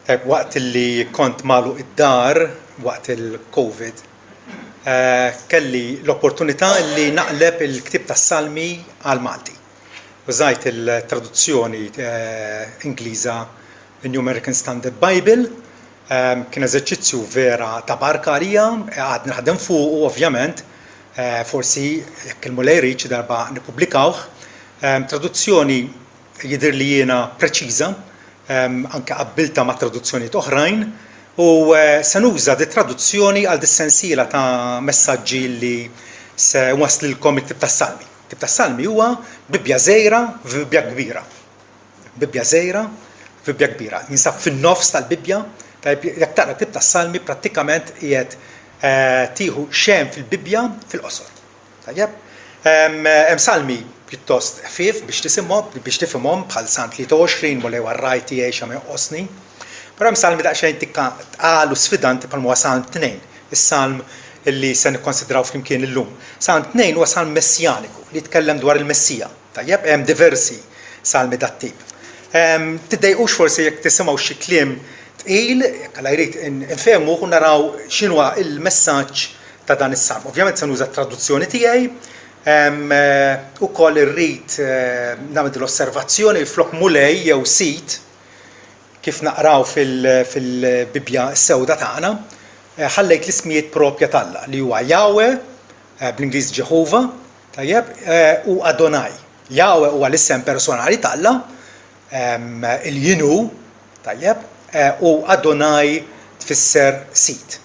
Waqt li kont magħluq id-dar waqt il-COVID, kelli l-opportunità li naqleb il-ktieb tas-Salmi għal Malti. Użajt il-traduzzjoni Ingliża New American Standard Bible, kien eżerċizzju vera ta' barka għalija, għad naħdem fuq ovvjament, forsi jekk il-mulej xi darba nippubblikawh. Traduzzjoni jidher li jiena preċiża, anke qabbilta ma' traduzzjonijiet oħrajn, u se nuża di traduzzjoni għal dis-sensiela ta' messaġġi li se waslilkom it-Ktieb tas-Salmi. Il-Ktieb tas-Salmi huwa Bibbja żgħira f'Bibbja kbira. Bibbja żgħira f'Bibbja kbira. Jinsab fin-nofs tal-Bibbja, jekk taqra Ktieb tas-Salmi prattikament qiegħed tieħu xemm fil-Bibbja fil-qosor. Tajjeb? Hemm salmi pjuttost ħfief biex tifhimhom bħal Salm 23 mulej warraj tiegħi xa ma joqosni. Però hemm salmi daqsxejn tqal u sfidanti bħal huwa Salm 2, is-salm illi se nikkonsidraw flimkien illum. Salm 2 huwa salm messjaniku li jitkellem dwar il-Messija. Tajjeb, hemm diversi salmi dat-tip. Tiddejqux forsi jekk tisimgħu xi kliem tqil, jekk alla jrid infehmuh u naraw x'inhuwa il-messaġġ ta' dan is-salm. Ovvjament se nuża t-traduzzjoni tiegħi, ukoll irrid nagħmel l-osservazzjoni flok mulej jew sit kif naqraw fil-Bibbja s-sewda tagħna, ħallejt l-ismijiet proprja tal-Alla li huwa Yahweh, bl-Ingliż Jehovah, tajjeb, u Adonai. Yahweh huwa l-isem personali tal-Alla, il-Jinu, tajjeb, u Adonai tfisser sit.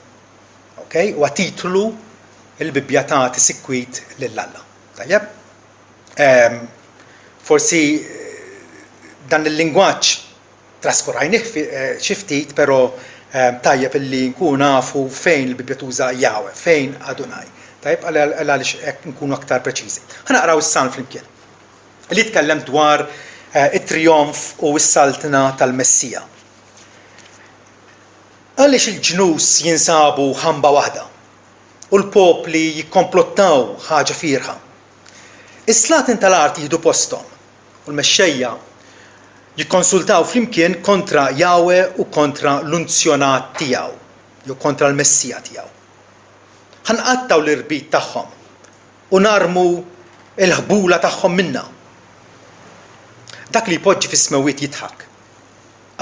Okay? Huwa titlu il-Bibbja tagħti sikwit lill-Alla. Tajjeb? Forsi dan il-lingwaġġ traskurajnih xi ftit, però tajjeb illi nkunu nafu fejn il-Bibbja tuża Yahweh, fejn Adonai. Tajjeb għaliex hekk nkunu aktar preċiżi. Ħanaqraw is-salm flimkien. Li jitkellem dwar it-trionf u s-saltna tal-Messija. Għaliex il-ġnus jinsabu ħamba waħda u l-popli jikkomplottaw ħaġa firħa. Is-slatin tal-art jieħdu posthom u l-mexxejja jikkonsultaw flimkien kontra Yahweh u kontra l-unzjonat tiegħu, jew kontra l-Messija tiegħu. Ħanqattaw l-irbit tagħhom u narmu l-ħbula tagħhom minnha. Dak li jpoġġi fis-smewiet jidħak.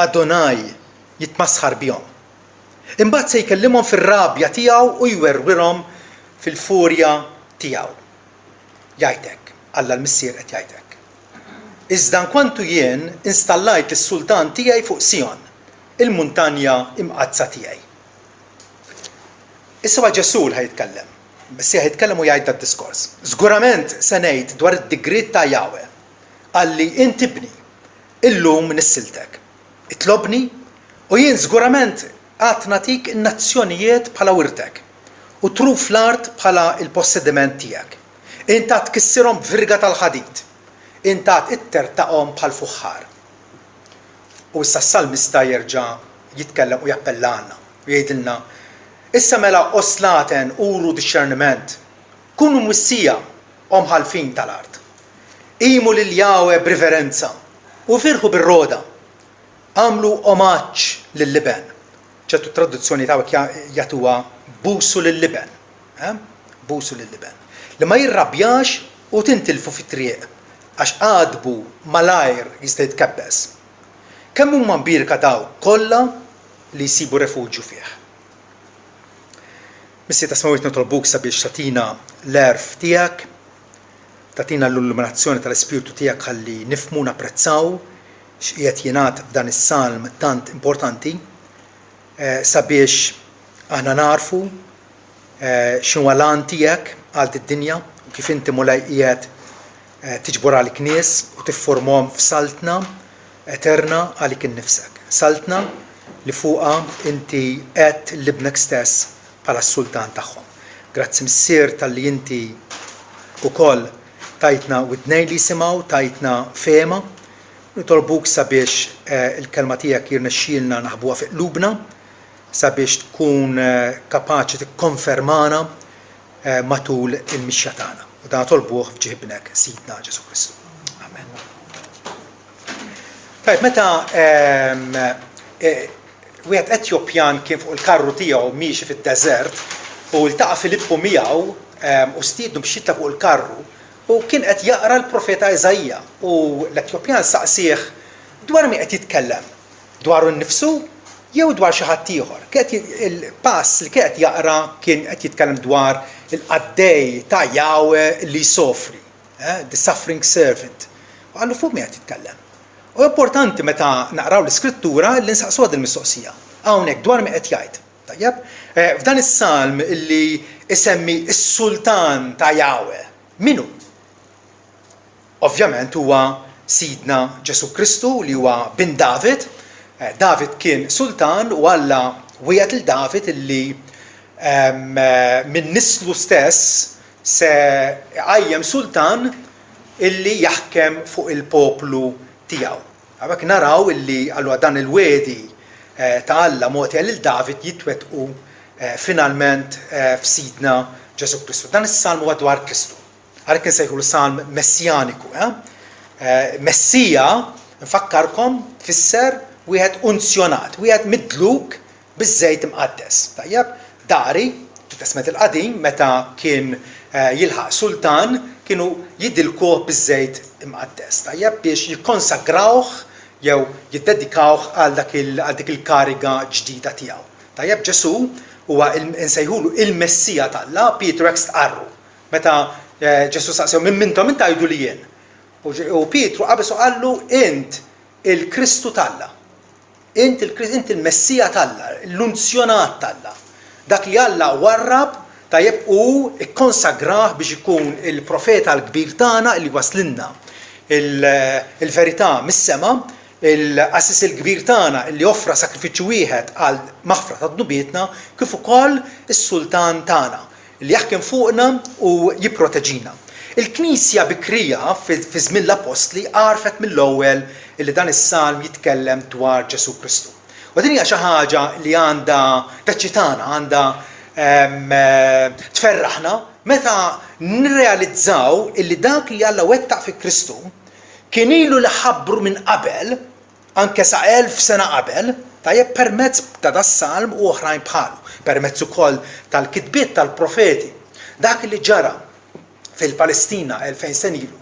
Adonai jitmasħar bihom. Imbagħad se jkellimhom fir-rabja tiegħu u jwerwirhom fil-furja tiegħu. Jgħidlek, Alla l-Missier qed jgħidlek. Iżda nkwantu jien installajt is-sultan tiegħi fuq Sion, il-muntanja imqazza tiegħi. Issa Ġesu ħajtkellem, Messija ħajtkellem u jgħid d-diskors. Żgurament se ngħid dwar id-digriet ta' Yahweh, Alli inti ibni, illum nissiltek. Itlobni u jien żgurament għad natik in-nazzjonijiet bħala wirtek u tru fl-art bħala il-possediment tiegħek. Inta tkissirhom b'virga tal-ħadid. Inta ittertaqhom bħal fuħħar. U issa s-salmista jerġa' jitkellem u jappellana u jgħidilna: issa mela oslaten uru disċerniment, kunu mwissija ħalfin tal-art. Imu lil Yahweh b'riverenza u firħu bir-roda. Għamlu omaġġ lill-liben. ċertu traduzzjoni tagħek jagħtuha busu lill-liben. Busu lill-liben. Li ma jirrabjax u tintilfu fit-triq għax għadbu malajr jista' jitkebbes. Kemm huma mbirka daw kollha li jsibu refuġju fih. Missi tasmawit nitolbuk sabiex tatina l-erf tiegħek, tatina l-illuminazzjoni tal-Ispiritu tiegħek ħalli nifhmu napprezzaw x'qiegħed jingħad f'dan is-salm tant importanti sabiex aħna narfu x'inhu lan tiegħek għal id-dinja u kif inti mulej qiegħed tiġbor għalik nies u tiffurmhom f'saltna eterna għalik innifsek. Saltna li fuqha inti qed libnek stess bħala s-sultan tagħhom. Grazzi missier tal-li inti ukoll tajtna widnej li jisimgħu, tajtna fehma, nitolbuk sabiex il-kelma tiegħek jirnexxielna naħbuha fi qlubna, sabiex tkun kapaċi tikkonfermana matul il-mixja tagħna. U dan tolbuh f'ġibnek Sidna Ġesu Kristu. Amen. Tajb, meta wieħed Etjopjan kien fuq il-karru tiegħu miexi fid-deżert u ltaqa' Filippu miegħu u stiednu biex jitla' fuq il-karru u kien qed jaqra l-profeta Eżajja u l-Etjopjan saqsih dwar min qed jitkellem, dwaru nnifsu jew dwar xi ħadd ieħor. Il-pass li kien qed jaqra kien qed jitkellem dwar il-qaddej ta' Jahwe li jsofri, the suffering servant. U għallu fuq min qed jitkellem. U importanti meta naqraw l-iskrittura li nsaqsu għad il-mistoqsija. Hawnhekk dwar min qed jgħid. Tajjeb? F'dan is-salm illi isemmi s-sultan ta' Jahwe. Minu? Ovvjament huwa Sidna Ġesu Kristu li huwa bin David. David kien sultan u Alla wieħed il David illi minn nislu stess se għajjem sultan illi jaħkem fuq il-poplu tiegħu. Għabek naraw illi għallu dan il-wedi ta' Alla mogħtija lil David jitwettqu finalment f'Sidna Ġesu Kristu. Dan is-salm huwa dwar Kristu. Għalhekk insejħu l-salm messjaniku. Messija, nfakkarkom, tfisser wieħed unzjonat, wieħed midluk biż-żejt imqaddes. Tajjeb, dari, fit-Testament il-Qadim, meta kien jilħaq sultan, kienu jidilkuh biż-żejt imqaddes. Tajjeb, biex jikkonsagrawh jew jiddedikawh għal dik il-kariga ġdida tiegħu. Tajjeb, Ġesu huwa nsejħulu il-Messija tal-Alla, Pietru hekk stqarru. Meta Ġesu saqsew minn mintom int tgħidu li jien. U Pietru qabeż u qallu int il-Kristu tal-Alla. Int il-Messija tal-Alla, l-unzjonat tal-Alla. Dak li Alla warrab tajjeb u ikkonsagrah biex ikun il-profeta l-kbir tagħna li waslinna il-verità mis-sema, il-qassis il-kbir tagħna li offra sakrifiċċju wieħed għal maħfra tad-dubietna kif ukoll is-sultan tagħna li jaħkem fuqna u jipproteġina. Il-Knisja Bikrija fi żmien l-Apostli għarfet mill-ewwel li dan is-salm jitkellem dwar Ġesu Kristu. U din hija xi ħaġa li għandha taċċitana, għandha tferraħna meta nirrealizzaw illi dak li Alla wettaq fi Kristu kien ilu li ħabbru minn qabel, anke sa 1000 sena qabel, tajjeb permezz ta' das-salm u oħrajn bħalu, permezz ukoll tal-kitbiet tal-profeti. Dak li ġara fil-Palestina 2000 sen ilu,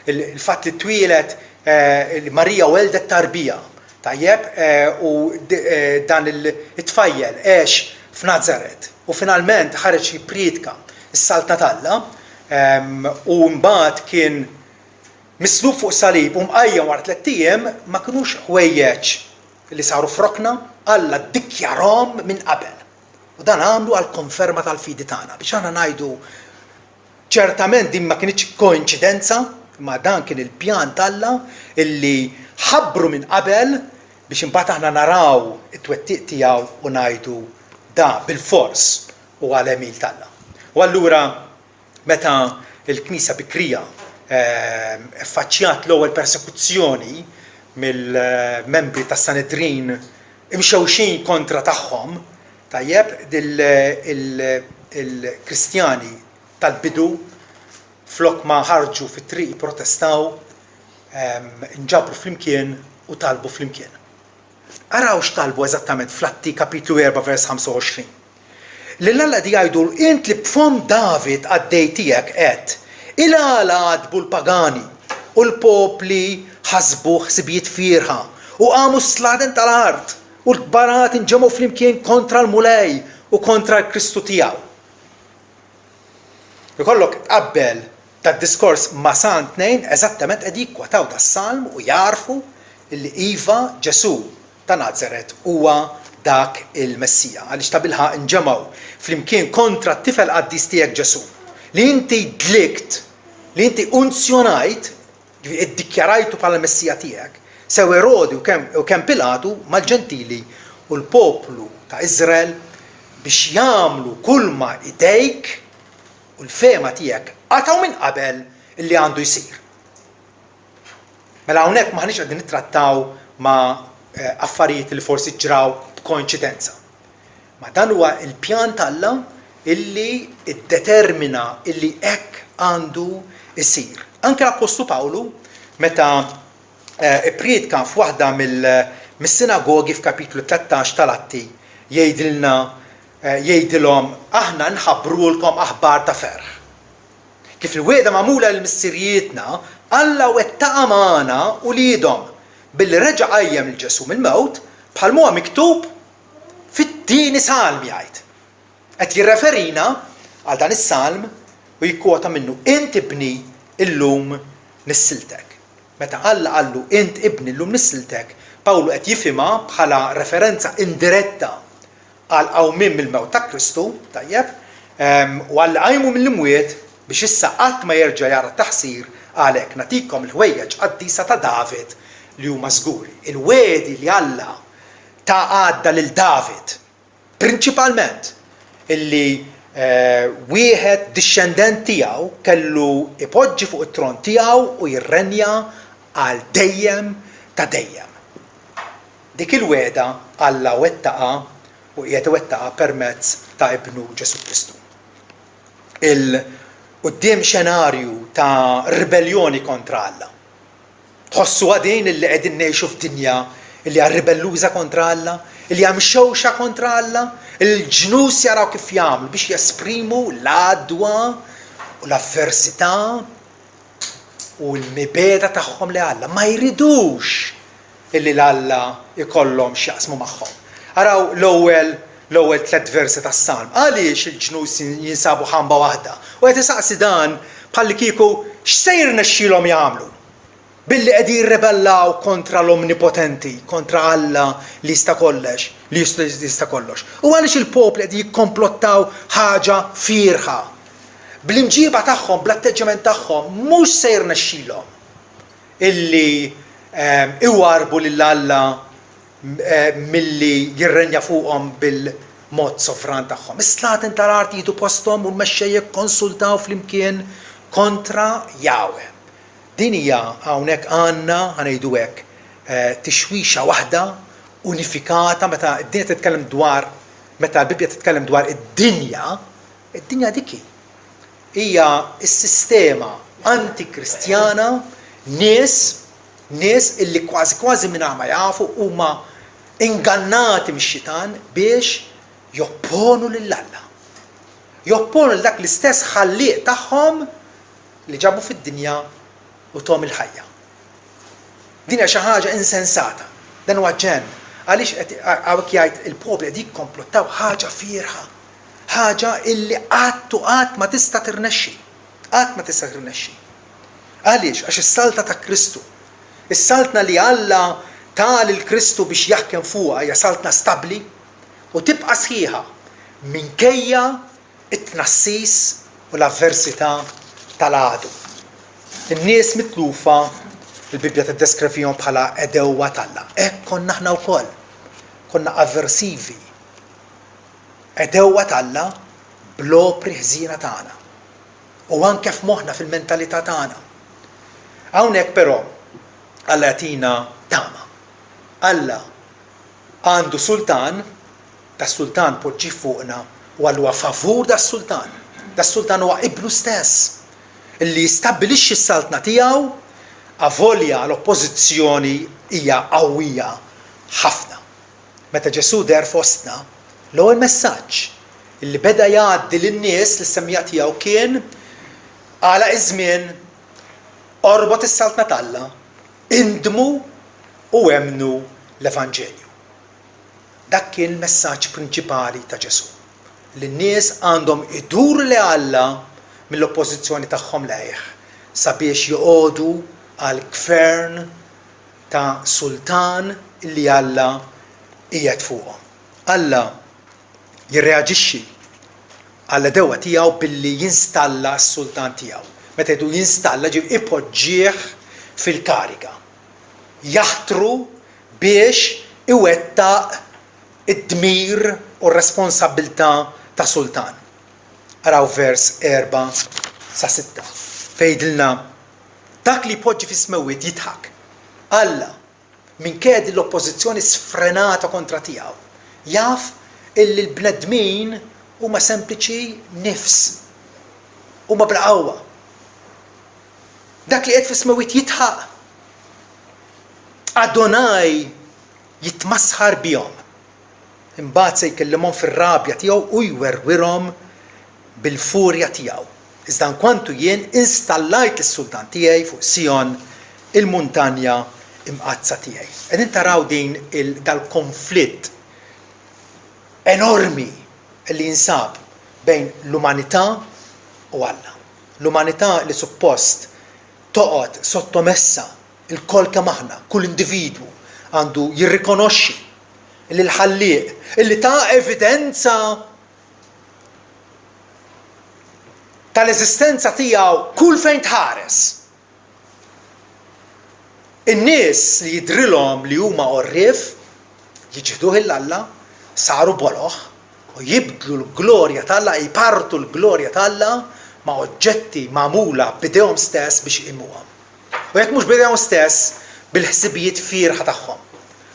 il-fatt li twielet Marija weldet tarbija, tajjeb, u dan it-tfajjel għex f'Nazaret u finalment ħareġ jippriedka s-salta Alla u mbagħad kien mislub fuq salib u mqajjem wara 3 ijiem ma kinux ħwejjeġ li saru frokna Alla ddikjarahom minn qabel. U dan għamlu għal konferma tal-fidi tagħna biex aħna ngħidu ċertament din ma kienx koinċidenza, ma dan kien il-pjan Alla illi ħabbru minn qabel biex imbagħad aħna naraw it-twettiq tiegħu u ngħidu da bil-fors u għal-emil Alla. U allura meta il-Knisja Bikrija affaċċjat l-ewwel persekuzzjoni mill-membri tas-Sanedrin imxewxin kontra tagħhom, tajjeb il-Kristjani tal-bidu flok ma ħarġu fit-triq protestaw, nġabru flimkien u talbu flimkien. Araw x'talbu eżattament fl-Atti kapitlu 4 vers 25. L-Alla di jgħidu int li b'fom David għaddej tiegħek qed il-għala għadbu l-pagani u l-popli ħasbu ħsibijiet firħa u għamu s-sladen tal-art u l-kbarat inġemu flimkien kontra l-mulej u kontra l-Kristu tiegħu. Ikollok tqabbel tad-diskors ma' Salm 2 eżattament qed jikkwataw das-salm u jarfu li iva Ġesu ta' Nazaret huwa dak il-Messija għaliex ta' bilħaq inġemgħu flimkien kontra t-tifel qaddis tiegħek Ġesu li inti dlikt, li inti unzjonajt, iddikjarajtu bħala Messija tiegħek, sew Erodi u kemm Pilatu mal-ġentili u l-poplu ta' Iżrael biex jagħmlu kull ma idejk u l-fema tiegħek għataw minn qabel illi għandu jsir. Mela hawnhekk maħniex qegħdin nittrattaw ma' affarijiet li forsi ġraw b'koinċidenza. Ma dan huwa il-pjan Alla illi iddetermina illi hekk għandu jsir. Anke l-Apostlu Pawlu meta ippriedka f'waħda mis-sinagogi f'kapitlu 13 tal-Atti jgħidilhom aħna nħabbrulkom aħbar ta' ferħ. Kif il-wieda magħmula l-missirijietna Alla wettaqa' magħna u liedhom billi reġa' qajjem il-Ġesu mill-mewt bħalma huwa miktub fit-tieni salm jgħid. Qed jirreferina għal dan is-salm u jikkwota minnu int ibni illum nissiltek. Meta Alla qallu int ibni illum nissiltek, Pawlu qed jifhimha bħala referenza indiretta għal qawmien mill-mewt ta' Kristu, tajjeb, u għal qajmu mill-imwiet biex issa qatt ma jerġa' jara taħsir għalhekk nagħtikom il-ħwejjeġ qaddisa ta' David li huma żguri. Il-wedi li Alla ta' għadda lil David prinċipalment illi wieħed dixxendent tiegħu kellu ipoġġi fuq it-tron tiegħu u jirrenja għal dejjem ta' dejjem. Dik il-weda Alla wettaqa u qiegħed iwettaqa permezz ta' ibnu Ġesu Kristu. Quddiem xenarju ta' ribellioni kontra Alla. Tħossu għadin illi qegħdin ngħixu f'dinja illi hija ribelluża kontra Alla, illi hija mxewxa kontra Alla, il-ġnus jaraw kif jagħmlu biex jesprimu l-għadwa u l-avversità u l-mibeda tagħhom li Alla. Ma jridux illi l-Alla ikollhom x'jaqsmu magħhom. Araw l-ewwel 3 versi tas-Salm. Għaliex il-ġnus jinsabu ħamba waħda? U qed isaqsi dan bħalli kieku x'sejr nexxielhom jagħmlu billi qegħdin jirrebellaw kontra l-omnipotenti, kontra Alla li jista' kollox, li jista' kollox. U għaliex il-popli qegħdin jikkomplottaw ħaġa firħa. Bl-imġiba tagħhom, bl-atteġġament tagħhom mhux sejr nexxielhom illi iwarbu lil Alla milli jirrenja fuqhom bil-mod sovran tagħhom. Is-slatin tal-art jieħdu posthom u l-mexxejjek konsultaw flimkien kontra Jahwe. Din hija hawnhekk għandna ħanejdu hekk tixwixa waħda unifikata meta d-dinja titkellem dwar meta l-Bibja titkellem dwar id-dinja dik hija s-sistema antikristjana nies illi kważi minn ma jafu huma ingannati mix-xitan biex jopponu lill-Alla. Jopponu l dak l-istess ħallieq tagħhom li ġabu fid-dinja u tom il-ħajja. Din hija xi ħaġa insensata. Dan huwa ġenn. Għaliex hawnhekk jgħid il-popli qed jikkomplottaw ħaġa fierħa. Ħaġa illi qatt ma tista' tirnexxi. Qatt ma tista' tirnexxi. Għaliex għax is-salta ta' Kristu. Is-saltna li Alla ta' lill-Kristu biex jaħkem fuqha hija saltna stabbli u tibqa' sħiħa minkejja it-tnassis u l-avversità tal-għadu. In-nies mitlufa il-Bibja tiddeskrivihom bħala edewwa tal-Alla. Hekk konna aħna wkoll. Konna avversivi. Edewwa tal-Alla bl-opri ħżiena tagħna. U anke f'moħħna fil-mentalità tagħna. Hawnhekk però Alla jagħtina tama. Alla għandu sultan, das-sultan poġġi fuqna u huwa favur das-sultan. Das-sultan huwa ibnu stess illi jistabbilixxi s-saltna tiegħu avolja l-oppożizzjoni hija qawwija ħafna. Meta Ġesu der fostna, l-ewwel messaġġ illi beda jgħaddi lin-nies li semmija tiegħu kien għala iż-żmien orbot is-saltna tal-Alla, indmu u emnu l-Evanġelju. Dak kien il-messaġġ prinċipali ta' Ġesu. Li n-nies għandhom idur li Alla mill-oppożizzjoni tagħhom lejh sabiex joqogħdu għal gvern ta' sultan li Alla qiegħed fuqhom. Alla jirreaġixxi għall dewwa tiegħu billi jinstalla s-sultan tiegħu. Meta jdu jinstalla ġib ipoġġih fil-kariga. Jaħtru biex iwettaq id-dmir u r-responsabilità ta' sultan. Araw vers 4-6. Fejdilna dak li poġġi fi smewit jitħak. Alla minkejja l-oppożizzjoni sfrenata kontra tiegħu. Jaf illi l-bnedmin huma sempliċi nifs. Huma bla qawwa. Dak li qed fi smewit jitħaq. Adonai jitmasħar bihom. Imbagħad se jkellimhom fir-rabja tiegħu u jwerwirhom bil-furja tiegħu. Iżda nkwantu jien installajt is-sultan tiegħi fuq Sion il-muntanja imqazza tiegħi. Qegħdin taraw din dal-konflitt enormi li jinsab bejn l-umanità u Alla. L-umanità li suppost toqgħod sottomessa il-kol kemm aħna, kull individwu għandu jirrikonoxxi li l-ħallieq illi ta' evidenza tal-eżistenza tiegħu kull fejn tħares. In-nies li jidrilhom li huma orrif jiġħduh il-Alla saru boloħ u jibdlu l-glorja tal-Alla, jpartu l-glorja tal-Alla ma' oġġetti magħmula b'idejhom stess biex imuhom. U jekk mhux b'idejhom stess bil-ħsibijiet firħa tagħhom.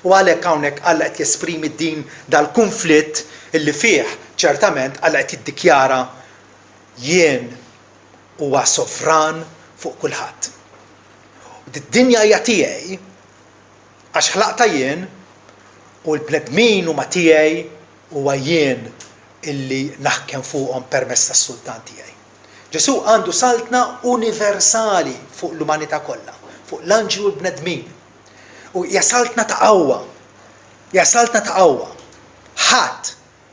U għalhekk hawnhekk Alla qed jesprimi din dal-konflitt illi fih ċertament Alla qed jiddikjara jien huwa sovran fuq kulħadd. Id-dinja hija tiegħi għax ħlaqta jien u l-bnedmin huma tiegħi huwa jien illi naħkem fuqhom permezz tas-sultan tiegħi. Ġesu għandu saltna universali fuq l-umanità kollha, fuq l-anġli u l-bnedmin. U jasaltna ta' qawwa. Jasaltna ta' qawwa. Ħadd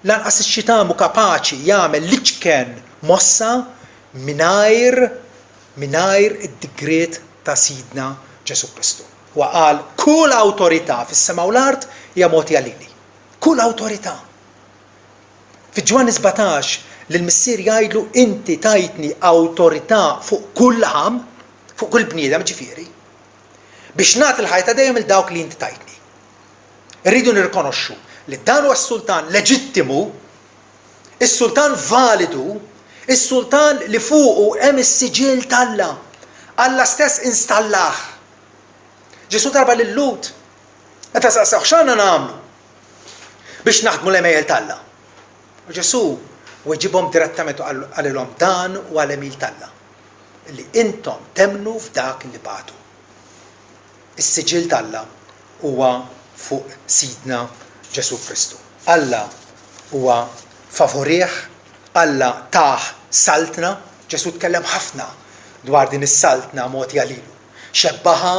lanqas ix-xitan mu kapaċi jagħmel liċken mossa mingħajr id-digriet ta' Sidna Ġesu Kristu. Wa qal kull awtorità fis-sema u l-art hija mogħtija lili. Kull awtorità. Fi-Ġwanni 17 l-missier jgħidlu inti tajtni awtorità fuq kull ħam, fuq kull bniedem ġifieri, biex nagħti l-ħajta dejjem il dawk li inti tajtni. Irridu nirrikonoxxu li dan huwa s-sultan leġittimu, is-sultan validu, is-sultan li fuqu hemm is-siġil tal-Alla. Alla stess installah. Ġesu darba lil Lut. Meta saqsaw x'għandna nagħmlu biex naħdmu l-emejl tal-Alla. U Ġesu weġibhom direttament għalilhom dan u għal-emil tal-Alla. Li intom temnu f'dak li bagħtu. Is-siġil tal-Alla huwa fuq Sidna Ġesu Kristu. Alla huwa favorih, Alla taħ saltna, Ġesu tkellem ħafna dwar din is-saltna mogħtija lilu. Xebbaħa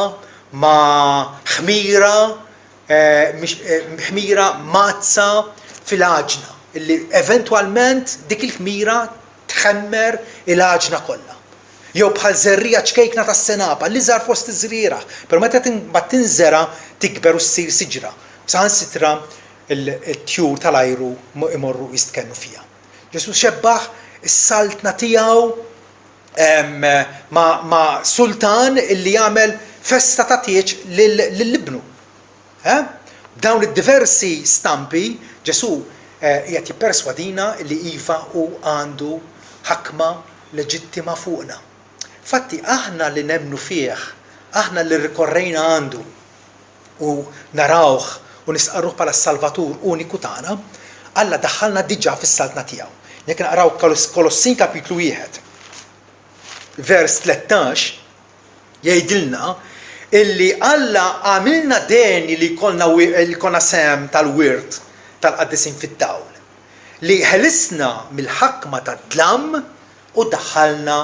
ma' ħmira mazza fil-għaġna, illi eventwalment dik il-ħmira tħemmer il-għaġna kollha. Jew bħal żerrija ċkejkna tas-senapa li żar fost iż-żriera, però meta tinżera tikber u ssir siġra. Saħansitra il-tjur tal-ajru imorru jistkennu fiha. Ġesu xebbaħ is-saltna tiegħu ma' sultan illi jagħmel festa ta' tieġ lill-ibnu. Dawn id-diversi stampi Ġesu qiegħed jipperswadina li iva u għandu ħakma leġittima fuqna. Fatti aħna li nemnu fih, aħna li rikorrejna għandu u narawh u nisqarruh bħala s-Salvatur uniku tagħna, Alla daħħalna diġà fis-saltna tiegħu. Jekk naqraw Kolossin kapitlu 1, vers 13, jgħidilna illi Alla għamilna deni li jkollna sem tal-wirt tal-qaddisin fid-dawl, li ħelisna mill-ħakma tad-dlam u daħħalna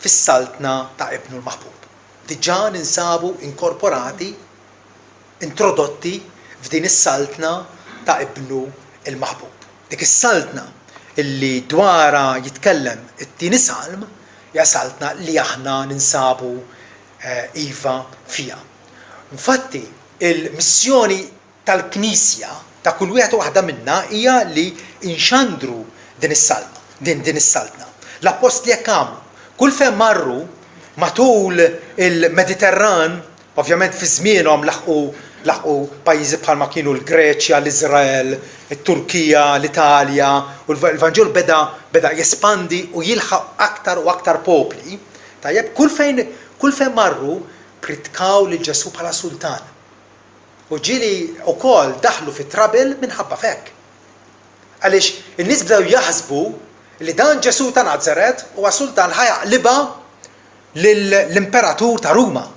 fis-saltna ta' Ibnu l-Maħbub. Diġà ninsabu inkorporati, introdotti f'din is-saltna ta' Ibnu l-Maħbub. Dik is-saltna illi dwara jitkellem it-tieni salm hija saltna li aħna ninsabu iva fija. Infatti, il-missjoni tal-Knisja ta' kull wieħed waħda minnha hija li inxandru din is-salma, din is-saltna. L-apostli jekk għamlu, kull fejn marru matul il-Mediterran, ovvjament fi żmienhom laħqu pajjiżi bħalma kienu l-Greċja, l-Iżrael, it-Turkija, l-Italja, u l-Vanġel beda jespandi u jilħaq aktar u aktar popli. Tajjeb, kull fejn marru pritkaw lil Ġesu bħala sultan. U ġieli wkoll daħlu fit trabil minħabba fek. Għaliex in-nies bdew jaħsbu li dan Ġesu ta' Nażaret huwa sultan ħajaqliba l-imperatur ta' Ruma.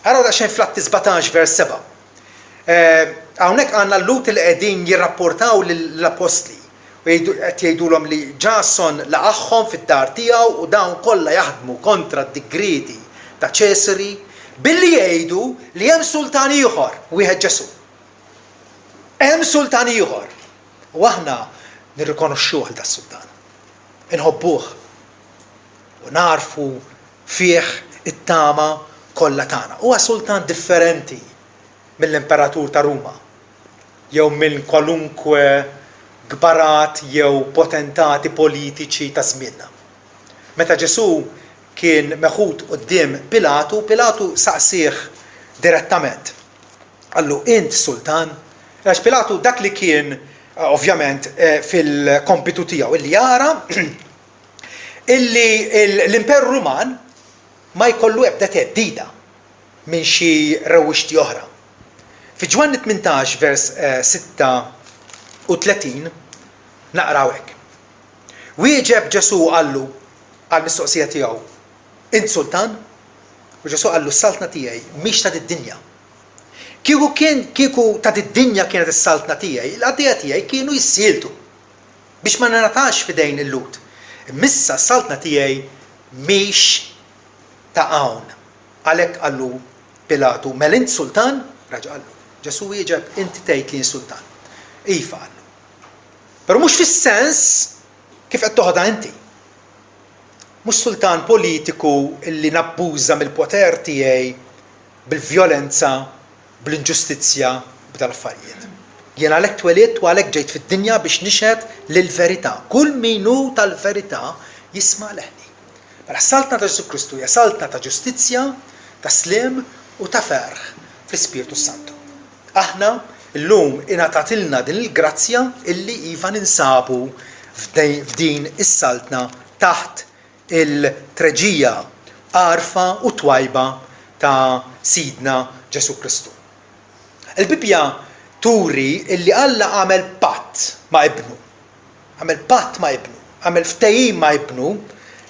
Araw da xejn fl-Atti 17 vers 7. Hawnhekk għandna l-lut li qegħdin jirrapportaw lill-apostli u qed jgħidulhom li Ġason laqagħhom fid-dar tiegħu u dawn kollha jaħdmu kontra d-digriti ta' Ċesari billi jgħidu li hemm sultan ieħor wieħed Ġesu. Hemm sultan ieħor. U aħna nirrikonoxxuh das-sultan. Inħobbuh u narfu fih it-tama kollha tagħna. Huwa sultan differenti mill-imperatur ta' Ruma jew minn kwalunkwe gbarat jew potentati politiċi ta' żmienna. Meta Ġesu kien meħud quddiem Pilatu, Pilatu saqsih direttament. Qallu int sultan? Għax Pilatu dak li kien ovvjament fil-kompitu tiegħu illi jara illi l-Imperu Ruman ma jkollu ebda teddida minn xi rewwixti oħra. Fi Ġwanni 18 vers 36 naqraw hekk. Wieġeb Ġesu qallu għall-mistoqsija tiegħu: Int sultan? U Ġesu qallu s-saltna tiegħi mhix ta' id-dinja. Kieku ta' id-dinja kienet is-saltna tiegħi, l-għaddejja tiegħi kienu jissieltu biex ma nagħtax f'idejn il-lut. Missa s-saltna tiegħi mhix ta' hawn. Għalhekk qallu Pilatu: Mel int sultan? Raġa' qallu. Ġesu wieġeb: Inti tgħid li sultan. Iva qallu. Però mhux fis-sens kif qed toħodha inti. Mhux sultan politiku illi nabbuża mill-poter tiegħi bil-vjolenza, bl-inġustizzja, b'dal-affarijiet. Jien għalhekk twelidt u għalhekk ġejt fid-dinja biex nixhed lill-verità. Kull min hu tal-verità jisma' leħni. Mela s-saltna ta' Ġesu Kristu hija saltna ta' ġustizzja, ta' sliem u ta' ferħ fl-Ispiritu Santu. Aħna llum ingħatatilna din il-grazzja illi iva ninsabu f'din is-saltna taħt il-treġija għarfa u twajba ta' Sidna Ġesu Kristu. Il-Bibja turi illi Alla għamel patt ma' ibnu. Għamel patt ma' ibnu. Għamel ftehim ma' ibnu.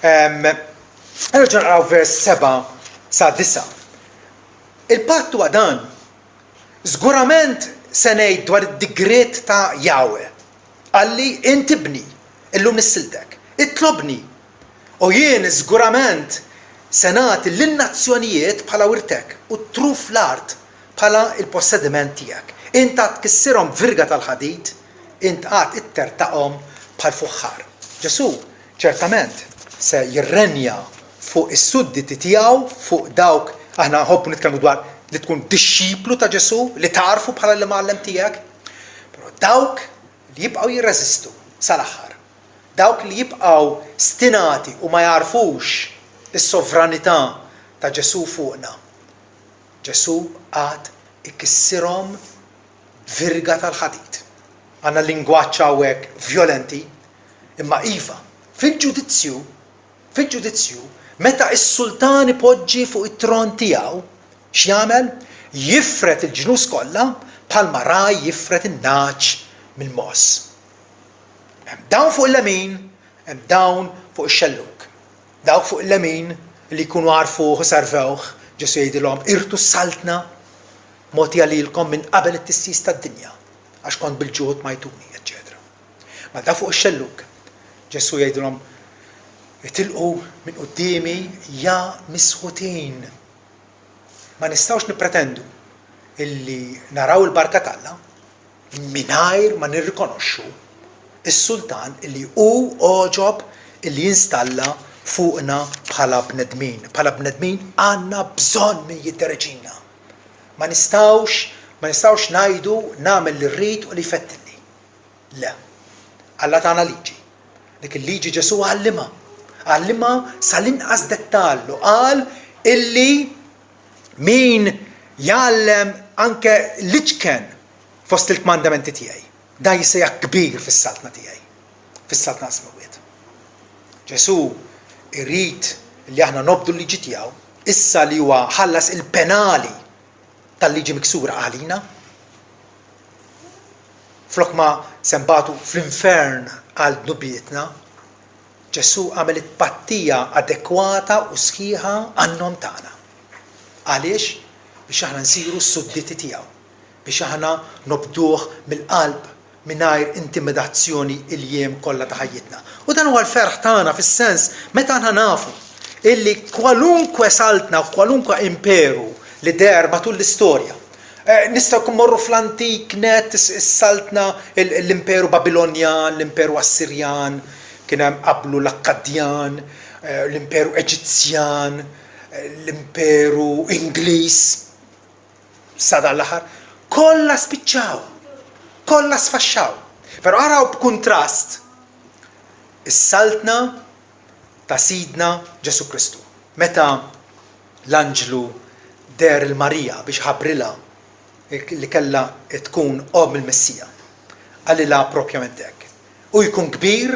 Nerġa' naqraw vers 7 sa 9. Il-patt huwa dan. Żgurament se ngħid dwar id-digriet ta' Jahwe. Qalli inti ibni, illum nissiltek. Itlobni. U jien żgurament se nagħti lin-nazzjonijiet bħala wirtek u truf l-art bħala il-possediment tiegħek. Int għad tkissirhom virga tal-ħadid, int għad ittertaqhom bħal fuħħar. Ġesu ċertament se jirrenja fuq is-sudditi tiegħu, fuq dawk aħna nħobbu nitkellmu dwar li tkun dixxiplu ta' Ġesu, li tarfu bħala l-Muallim tiegħek. Però dawk li jibqgħu jirreżistu sal-aħħar, dawk li jibqgħu stinati u ma jarfux is-sovranità ta' Ġesu fuqna. Ġesu għad ikissirhom virga tal-ħadid. Għandna lingwaġġ hawnhekk vjolenti, imma iva fil-ġudizzju meta s-sultan ipoġġi fuq it-tron tiegħu x'jagħmel? Jifret il-ġnus kollha bħalma raj jifret in-naċ mill-mos. Hemm dawn fuq il-lemin, hemm dawn fuq ix-xelluk. Dawk fuq il-lemin li jkunu għarfuh u servewh, Ġesu jgħidilhom irtu s-saltna mogħtija lilkom minn qabel it-tissis tad-dinja għax kont bil-ġuħud majtuni, eċċetera. Ma dawk fuq ix-xelluk, Ġesu jgħidilhom itilqu minn qudiemi ja misħutin. Ma nistgħux nippretendu illi naraw il-barka tagħna mingħajr ma nirrikonoxxu is-sultan illi hu oġob illi jinstalla fuqna bħala bnedmin. Bħala bnedmin għandna bżonn min jiddereġina. Ma nistgħux ngħidu nagħmel li rrid u li jfettilni. Le. Alla tagħna liġi. Dik il-liġi Ġesu għallima sal-inqas dettallu qal illi min jgħallem anke liċken fost il-kmandamenti tiegħi. Da jisejja kbir fis-saltna tiegħi, fis-saltna smawiet. Ġesu irrid li aħna nobdu l-liġi tiegħu, issa li huwa ħallas il-penali tal-liġi miksura għalina, flok ma sembatu fl-infern għal dnubietna, Ġesu għamel it-pattija adekwata u sħiħa għan-nom tagħna. Għaliex? Biex aħna nsiru s-sudditi tiegħu. biex aħna nobduh mill-qalb mingħajr intimidazzjoni il-jiem kollha ta' ħajjitna. U dan huwa l-ferħ tagħna fis-sens meta aħna nafu illi kwalunkwe saltna u kwalunkwe imperu li der matul l-istorja. Nistgħu morru fl-antik net saltna l-imperu Babilonjan, l-imperu Assirjan, kien hemm qablu l-Akkadjan, l-imperu Eġizzjan, l-imperu Ingliż, sa dan l-aħħar, kollha spiċċaw, kollha sfaxxaw. Però araw b'kuntrast is-saltna ta' Sidna Ġesu Kristu. Meta l-anġlu der il-Marija biex ħabrilha li kellha tkun il-Messija, għalilha propjament hekk. U jkun kbir,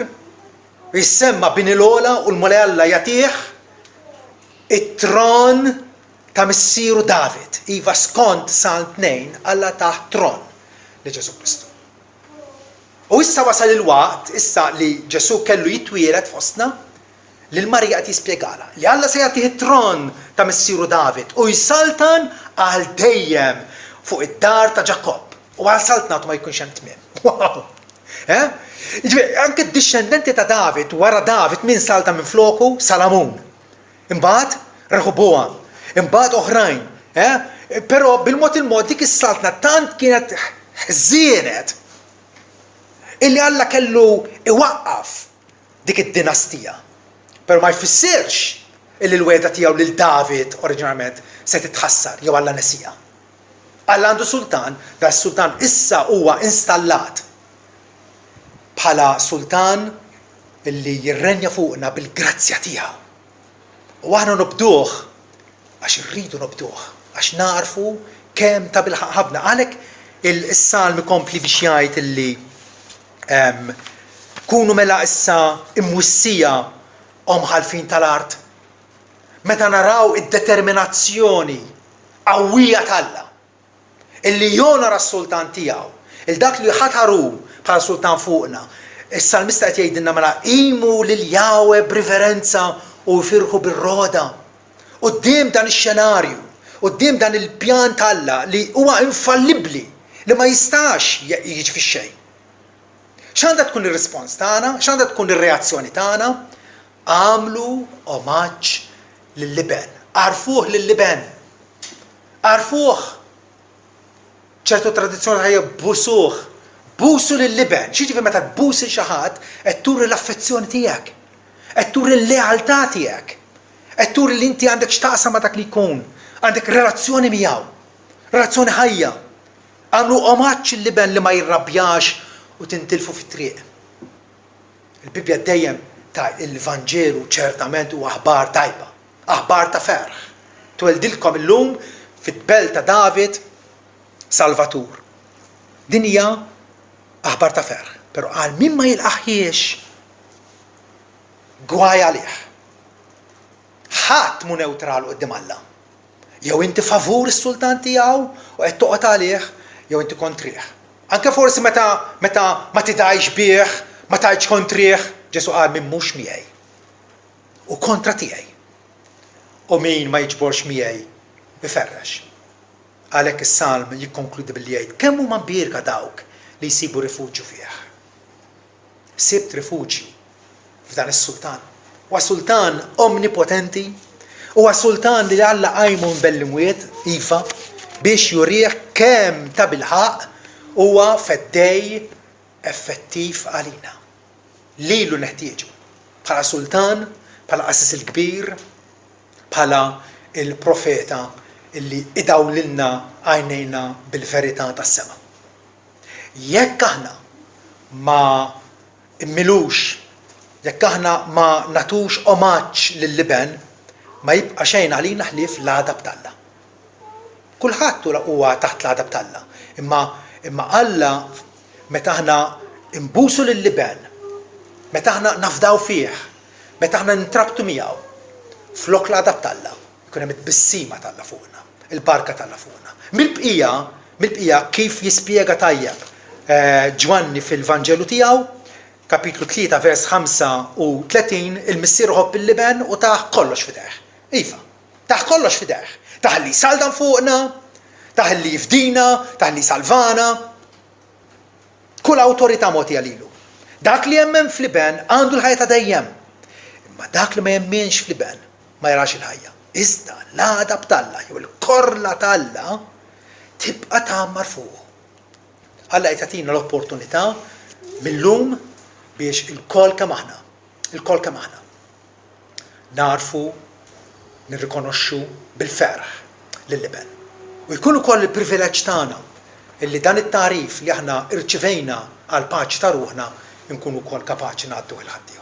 jissemma Binilola u l-Mulella jagħtih it-tron ta' missieru David. Iva skont Salm 2 Alla taħt tron li Ġesu Kristu. U issa wasal il-waqt, issa li Ġesu kellu jitwielet fostna, li l-Marija qed jispjegala li Alla se jagħtih it-tron ta' missieru David u jsaltan għal dejjem fuq id-dar ta' Ġakob. U għal saltnatu ma jkunx hemm tmiem. Wow! Anke d-discendenti ta' David wara David min salta minn floku? Salamun. Imbagħad Rehoboam. Imbagħad oħrajn. Però bil-mod il-mod dik is-saltna tant kienet ħżienet illi Alla kellu iwaqqaf dik id-dinastija. Però ma jfissirx illi l-weda tiegħu lil David oriġinalment se titħassar jew Alla nesija. Alla għandu sultan, da s-sultan issa huwa installat bħala sultan illi jirrenja fuqna bil-grazzja tiegħu. U aħna nobduh għax irridu nobduh, għax narfu kemm ta' bil-ħabna. Għalhekk il-Salm ikompli biex jgħid illi kunu mela issa imwissija ħalfin tal-art. Meta naraw id-determinazzjoni qawwija tal-Alla illi jonara s-sultan tiegħu, il-dak li ħataru bħala sultan fuqna. Is-salmista qed jgħidilna mela qimu lil Jahwe b'riverenza u jfirħu bir-roda. Quddiem dan ix-xenarju, quddiem dan il-pjan tal-Alla li huwa infallibbli, li ma jistax jiġi fix-xejn. X'għandha tkun ir-rispons tagħna? X'għandha tkun ir-reazzjoni tagħna? Għamlu omaġġ lill-Liben. Għarfuh lill-Liben. Għarfuh. ċertu tradizzjoni ħajja busuh. Busu lill-Liben. Xiġifieri meta tbusi xi ħadd qed turi l-affezzjoni tiegħek. Qed turi l-lealtà tiegħek. Qed turi li inti għandek x'taqsam ma' dak li jkun. Għandek relazzjoni miegħu. Relazzjoni ħajja. Għamlu omaġġ il-Liben li ma jirrabjax u tintilfu fit-triq. Il-Bibja dejjem ta' il-Vanġelu ċertament u aħbar tajba, aħbar ta' ferħ. Tweldilkom illum fit-belt ta' David Salvatur. Din hija aħbar ta' ferħ, però għal min ma jilqaħiex gwaj għalih. Ħadd mu neutrali quddiem Alla. Jew inti favur is-sultan tiegħu u qed toqgħod għalih, jew inti kontrih. Anke forsi meta ma tidgħix bih, ma tgħidx kontrih, Ġesu qal min mhux miegħi u kontra tiegħi. U min ma jiġborx miegħi iferrex. Għalhekk is-Salm jikkonkludi billi jgħid kemm huma mbierka dawk li jsibu rifuġju fih. Sibt rifuġju f'dan is-sultan. Huwa sultan omnipotenti, huwa sultan li Alla qajmu mbellimwiet iva biex jurih kemm ta' bilħaq huwa feddej effettiv għalina. Lilu neħtieġu bħala sultan, bħala qassis il-kbir, bħala il-profeta illi idaw lilna għajnejna bil-verità tas-sema. Jekk aħna ma immilux, jekk aħna ma natux omaġġ lill-Liben, ma jibqa' xejn għalina ħlief l-għadab tal-Alla. Kulħadd huwa taħt l-għadab tal-Alla, imma Alla meta aħna imbusu lill-Liben, meta aħna nafdaw fih, meta aħna ntrabtu miegħu, flok l-għadab tal-Alla, jkun hemm it-bissima tal-Alla fuqna, il-barka tal-Alla fuqna. Mill-bqija kif jispjega tajjeb Ġwanni fil-Vanġelu tiegħu, kapitlu 3 vers 35, il-missier ħobb il-Liben u taħ kollox fideh. Iva, taħ kollox fideh. Taħ li saldan fuqna, taħ li jifdina, taħ li salvana. Kull awtorità mogħtija lilu. Dak li jemmen fl-iben għandu l-ħajja ta' dejjem. Imma dak li ma jemmenx fl-iben ma jarax il-ħajja. Iżda l-għada b'Alla jew il-korla ta' Alla tibqa' tagħmmar fuq. Alla qed jagħtina l-opportunità millum biex il-kol kemm aħna narfu, nirrikonoxxu bil-ferħ lill-iben. U jkun ukoll il-privileġġ tagħna illi dan it-tarif li aħna irċivejna għal paċi ta' ruħna nkunu wkoll kapaċi ngħaddu il-ħaddieħor.